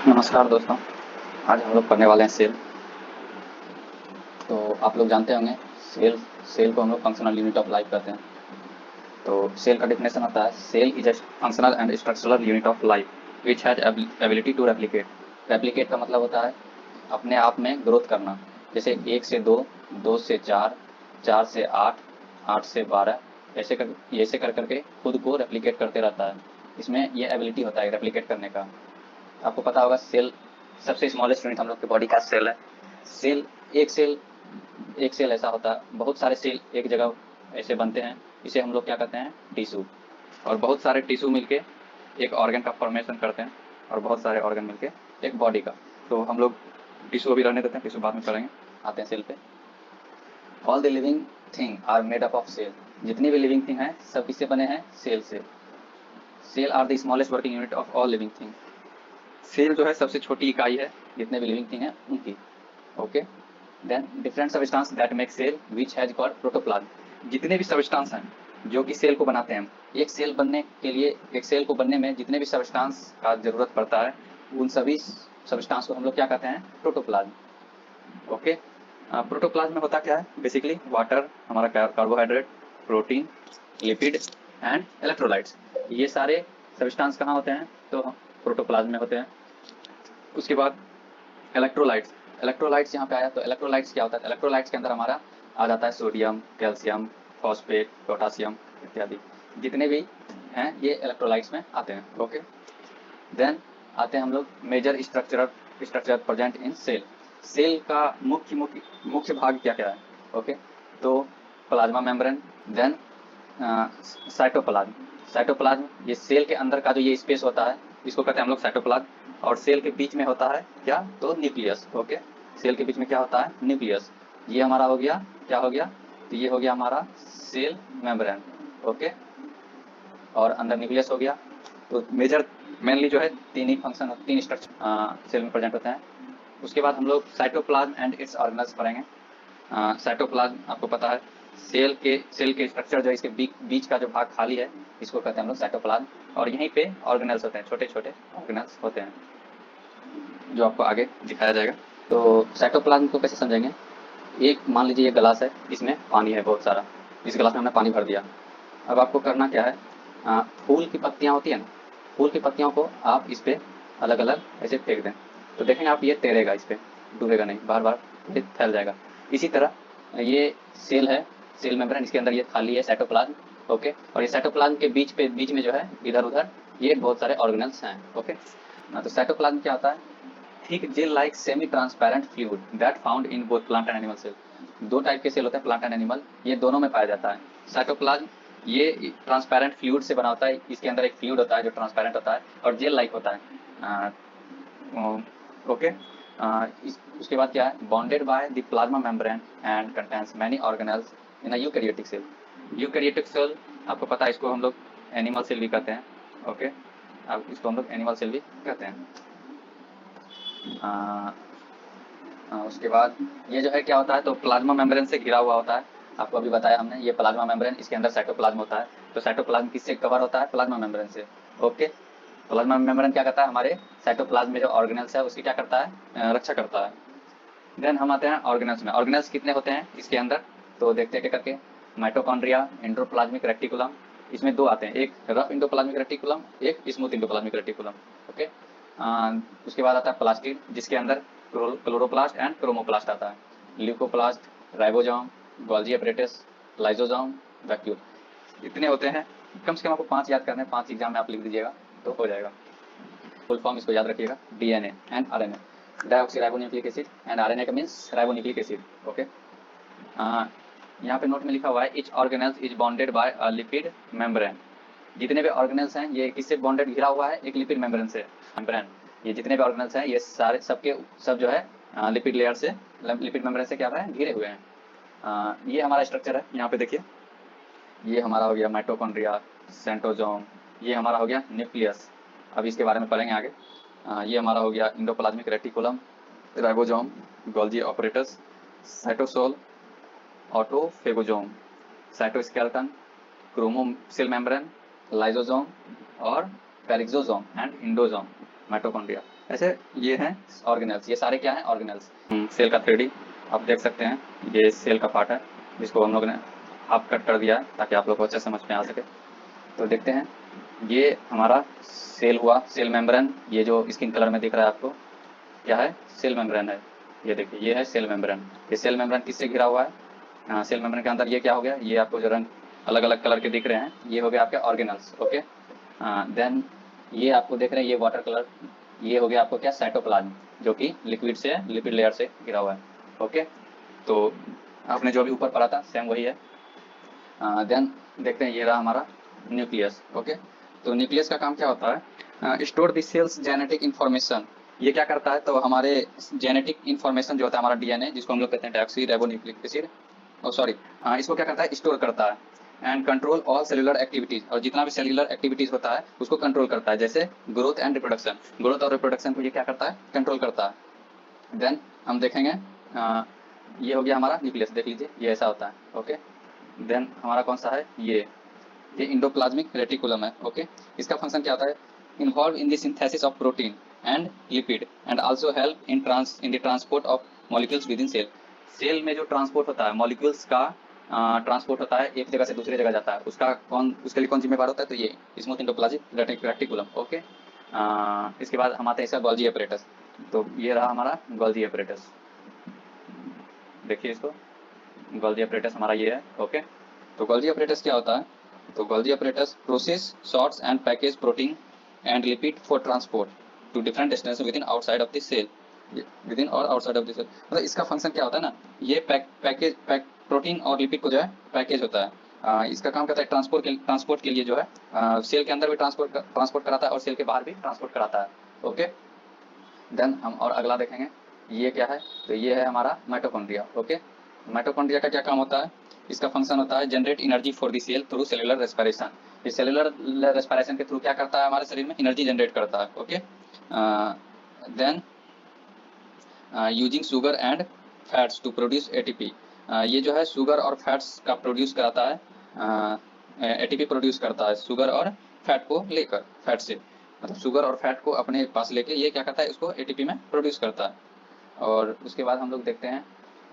नमस्कार दोस्तों। आज हम लोग पढ़ने वाले हैं सेल। तो आप लोग जानते होंगे सेल सेल को हम लोग फंक्शनल यूनिट ऑफ लाइफ कहते हैं। तो सेल का डेफिनेशन होता है cell is a functional and structural unit of life which has ability to replicate. Replicate का मतलब होता है अपने आप में ग्रोथ करना। जैसे 1 से 2, 2 से 4, 4 से 8, 8 से 12, ऐसे कर करके खुद को रेप्लिकेट करते रहता है। इसमें ये एबिलिटी होता है रेप्लिकेट करने का। आपको पता होगा सेल सबसे स्मॉलेस्ट यूनिट हम लोग के बॉडी का सेल है। सेल एक सेल एक सेल ऐसा होता है, बहुत सारे सेल एक जगह ऐसे बनते हैं, इसे हम लोग क्या कहते हैं टिश्यू। और बहुत सारे टिश्यू मिलके एक ऑर्गन का फॉर्मेशन करते हैं, और बहुत सारे ऑर्गन मिलके एक बॉडी का। तो हम लोग टिश्यू अभी रहने देते हैं, टिश्यू बाद में करेंगे। आते हैं सेल पे। All the living thing are made up of cell. जितनी भी लिविंग थिंग है सब किससे बने हैं? सेल से। Cell are the smallest working unit of all living thing. Cell जो है सबसे छोटी इकाई है जितने भी लिविंग थिंग है उनकी। Okay. Then different substance that make cell which has got protoplasm. जितने भी सबस्टांस हैं जो कि सेल को बनाते हैं, एक सेल बनने के लिए, एक सेल को बनने में जितने भी सबस्टांस का जरूरत पड़ता है उन सभी सबस्टांस को हम लोग क्या कहते हैं? प्रोटोप्लाज्म। ओके। प्रोटोप्लाज्म में होता क्या है? बेसिकली वाटर, हमारा carbohydrate, protein, lipid and electrolytes. ये सारे सबस्टांस कहाँ होते हैं? तो प्रोटोप्लाज्म में होते हैं। उसके बाद इलेक्ट्रोलाइट्स। इलेक्ट्रोलाइट्स यहाँ पे आया तो इलेक्ट्रोलाइट्स क्या होता है? इलेक्ट्रोलाइट्स के अंदर हमारा आ जाता है सोडियम, कैल्शियम, फॉस्फेट, पोटासियम इत्यादि। जितने भी हैं ये इलेक्ट्रोलाइट्स में आते हैं। ओके। देन आते हैं हम लोग major structure present in cell. Cell का मुख्य भाग क्या क्या है? ओके। तो plasma membrane, then cytoplasm. Cytoplasm ये सेल के अंदर का जो ये स्पेस होता है इसको कहते हैं हम लोग साइटोप्लाज्म। और सेल के बीच में होता है क्या? तो न्यूक्लियस। ओके। सेल के बीच में क्या होता है? न्यूक्लियस। ये हमारा हो गया, क्या हो गया? तो ये हो गया हमारा सेल मेम्ब्रेन। ओके। और अंदर न्यूक्लियस हो गया। तो मेजर मेनली जो है तीन ही फंक्शन, तीन स्ट्रक्चर सेल में प्रेजेंट होते हैं। उसके बाद हम लोग साइटोप्लाज्म एंड इट्स ऑर्गेनल्स पढ़ेंगे। साइटोप्लाज्म आपको पता है सेल के स्ट्रक्चर जो इसके बीच का जो भाग खाली है इसको कहते हैं हम लोग साइटोप्लाज्म। और यहीं पे ऑर्गेनल्स होते हैं, छोटे छोटे ऑर्गेनल्स होते हैं जो आपको आगे दिखाया जाएगा। तो साइटोप्लाज्म को कैसे समझेंगे? एक मान लीजिए ये गिलास है, इसमें पानी है बहुत सारा, इस गिलास में हमने पानी भर दिया। अब आपको करना क्या है? फूल की पत्तियां होती है ना, फूल की पत्तियों को आप इस पे अलग अलग ऐसे फेंक दें तो देखेंगे आप ये तैरेगा, इस पे डूबेगा नहीं, बार बार ये फैल जाएगा। इसी तरह ये सेल है, सेल मेम्ब्रेन, इसके अंदर ये खाली है साइटोप्लाज्म। ओके। और ये साइटोप्लाज्म के बीच में जो है इधर उधर ये बहुत सारे ऑर्गेनल्स हैं। ओके। तो साइटोप्लाज्म क्या होता है? Thick gel like semi transparent fluid that found in both plant and animal cell. दो टाइप के सेल होते हैं, प्लांट एंड एनिमल, ये दोनों में पाया जाता है। साइटोप्लाज्म ये ट्रांसपेरेंट फ्लूइड से बना होता है, इसके अंदर एक फ्लूइड होता है जो ट्रांसपेरेंट होता है और जेल लाइक होता है। ओके। उसके बाद क्या है? Bonded by the plasma membrane and contains many organelles in a eukaryotic cell. Eukaryotic cell आपको पता है, इसको हम लोग एनिमल सेल भी कहते हैं। ओके। अब इसको हम लोग एनिमल सेल भी कहते हैं। उसके बाद ये जो है क्या होता है? तो प्लाज्मा मेम्ब्रेन से घिरा हुआ होता है। आपको अभी बताया हमने, ये प्लाज्मा मेम्ब्रेन, इसके अंदर साइटोप्लाज्म होता है। तो साइटोप्लाज्म किससे कवर होता है? प्लाज्मा मेम्ब्रेन से। ओके। प्लाज्मा मेम्ब्रेन क्या करता है? हमारे साइटोप्लाज्म में जो ऑर्गेनल्स है उसकी क्या करता है? रक्षा करता है। देन हम आते हैं ऑर्गेनल्स में। ऑर्गेनल्स कितने होते हैं इसके अंदर? तो देखते हैं करके। माइटोकॉन्ड्रिया, एंडोप्लाज्मिक रेटिकुलम, इसमें दो आते हैं, एक रफ इंडोप्लाज्मिक रेटिकुलम, एक स्मूथ इंडोप्लाज्मिक रेटिकुलम। ओके। उसके बाद आता है प्लास्टिड जिसके अंदर क्लोरोप्लास्ट एंड क्रोमोप्लास्ट आता है। Leucoplast, ribosome, Golgi apparatus, lysosome, vacuole. इतने होते हैं। कम से कम आपको 5 याद करने हैं, 5 एग्जाम में आप लिख दीजिएगा तो हो जाएगा। फुल फॉर्म इसको याद रखिएगा, DNA and RNA. Deoxyribonucleic acid and RNA का मीन्स राइबोन्यूक्लिक एसिड। ओके। यहाँ पे नोट में लिखा हुआ है each organelles is bonded by a lipid membrane. जितने भी ऑर्गेनल्स हैं ये किससे बॉन्डेड घिरा हुआ है? एक लिपिड मेम्ब्रेन से। मेम्ब्रेन, ये जितने भी ऑर्गेनल्स हैं ये सारे सब जो है लिपिड लेयर से, लिपिड मेम्ब्रेन से क्या है? घिरे हुए हैं। ये हमारा स्ट्रक्चर है, यहाँ पे देखिए। ये हमारा हो गया माइटोकॉन्ड्रिया, सेंट्रोसोम, ये हमारा हो गया न्यूक्लियस। अब इसके बारे में पढ़ेंगे आगे। ये हमारा हो गया endoplasmic reticulum, ribosome, Golgi apparatus, cytosol, autophagosome, cytoskeleton, chromo membrane, lysosome और पेरिक्सोसोम एंड इंडोसोम, माइटोकॉन्ड्रिया। ऐसे ये हैं ऑर्गेनेल्स, ये सारे क्या हैं ऑर्गेनेल्स। सेल का 3D आप देख सकते हैं, ये सेल का पार्ट है जिसको हम लोग ने हाफ कट कर दिया है ताकि आप लोग को अच्छे समझ में आ सके। तो देखते हैं, ये हमारा सेल हुआ, सेल मेम्ब्रेन, ये जो स्किन कलर में दिख रहा है आपको क्या है, सेल मेम्ब्रेन है। ये देखिए ये है सेल मेम्ब्रेन। ये सेल मेम्ब्रेन किससे घिरा हुआ है, सेल मेम्ब्रेन के अंदर ये क्या हो गया, ये आपको जो रंग अलग अलग कलर के दिख रहे हैं ये हो गया आपके ऑर्गेनल्स। ओके, देन ये आपको देख रहे हैं ये वाटर कलर, ये हो गया आपको क्या, साइटोप्लाज्म, जो कि लिक्विड से, लिपिड लेयर से घिरा हुआ है। ओके, तो आपने जो अभी ऊपर पढ़ा था सेम वही है। देन देखते हैं, ये रहा हमारा न्यूक्लियस। ओके, तो न्यूक्लियस का काम क्या होता है, store the cell's genetic information. ये क्या करता है, तो हमारे जेनेटिक इंफॉर्मेशन जो होता है हमारा डीएनए, जिसको हम लोग कहते हैं डॉक्सी राइबोन्यूक्लिक एसिड, ओ सॉरी, इसको क्या करता है, स्टोर करता है। And control all cellular activities, और जितना भी सेलुलर एक्टिविटीज होता है उसको कंट्रोल करता है, जैसे ग्रोथ एंड रिप्रोडक्शन, ग्रोथ और रिप्रोडक्शन को ये क्या करता है, कंट्रोल करता है। देन हम देखेंगे, ये हो गया हमारा न्यूक्लियस, देख लीजिए ये ऐसा होता है। ओके, देन हमारा कौन सा है, ये इंडोप्लाज्मिक रेटिकुलम है। ओके, इसका फंक्शन क्या होता है, involve in the synthesis of protein and lipid and also help in the transport of molecules within cell. Cell में जो ट्रांसपोर्ट होता है मॉलिक्यूल्स का, ट्रांसपोर्ट होता है एक जगह से दूसरी जगह जाता है, उसका कौन, उसके लिए कौन जिम्मेवार होता है, तो ये स्मूथ इंडोप्लाज्मिक रेटिकुलम। ओके, इसके बाद हम आते हैं इसका गोल्जी एपरेटस। तो ये रहा हमारा गोल्जी एपरेटस, देखिए इसको, गोल्जी एपरेटस हमारा ये है। ओके, तो गोल्जी एपरेटस क्या होता है, तो Golgi apparatus process sorts and package protein and lipid for transport to different destination within outside of the cell, within और आउटसाइड ऑफ द सेल। मतलब इसका फंक्शन क्या होता है ना, ये पैकेज प्रोटीन और लिपिड को जो है पैकेज होता है, इसका काम करता है ट्रांसपोर्ट के लिए जो है, सेल के अंदर भी ट्रांसपोर्ट कराता है और सेल के बाहर भी ट्रांसपोर्ट कराता है। ओके, देन हम और अगला देखेंगे, ये क्या है, तो ये है हमारा माइटोकॉन्ड्रिया। ओके, माइटोकॉन्ड्रिया का क्या काम होता है, इसका फंक्शन होता है generate energy for the cell through cellular respiration. ये सेलुलर रेस्पिरेशन के थ्रू क्या करता है, हमारे शरीर में एनर्जी जनरेट करता है। Okay, then using sugar and fats to produce ATP, ये जो है शुगर और फैट्स का प्रोड्यूस कराता है, एटीपी प्रोड्यूस करता है शुगर और फैट को लेकर, फैट से, मतलब शुगर और फैट को अपने पास लेके ये क्या करता है, इसको एटीपी में प्रोड्यूस करता है। और उसके बाद हम लोग देखते हैं,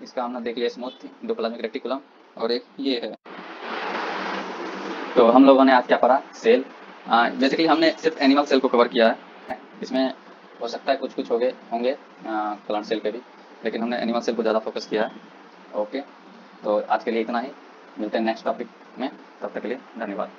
इसका हमने देख लिया स्मूथ इंडोप्लाज्मिक रेटिकुलम, और एक ये है। तो हम लोगों ने आज क्या पढ़ा, सेल। बेसिकली हमने सिर्फ एनिमल सेल को कवर किया है, इसमें हो सकता है कुछ कुछ हो गए होंगे प्लांट सेल के भी, लेकिन हमने एनिमल सेल को ज़्यादा फोकस किया है। ओके, तो आज के लिए इतना ही, मिलते हैं नेक्स्ट टॉपिक में, तब तक के लिए धन्यवाद।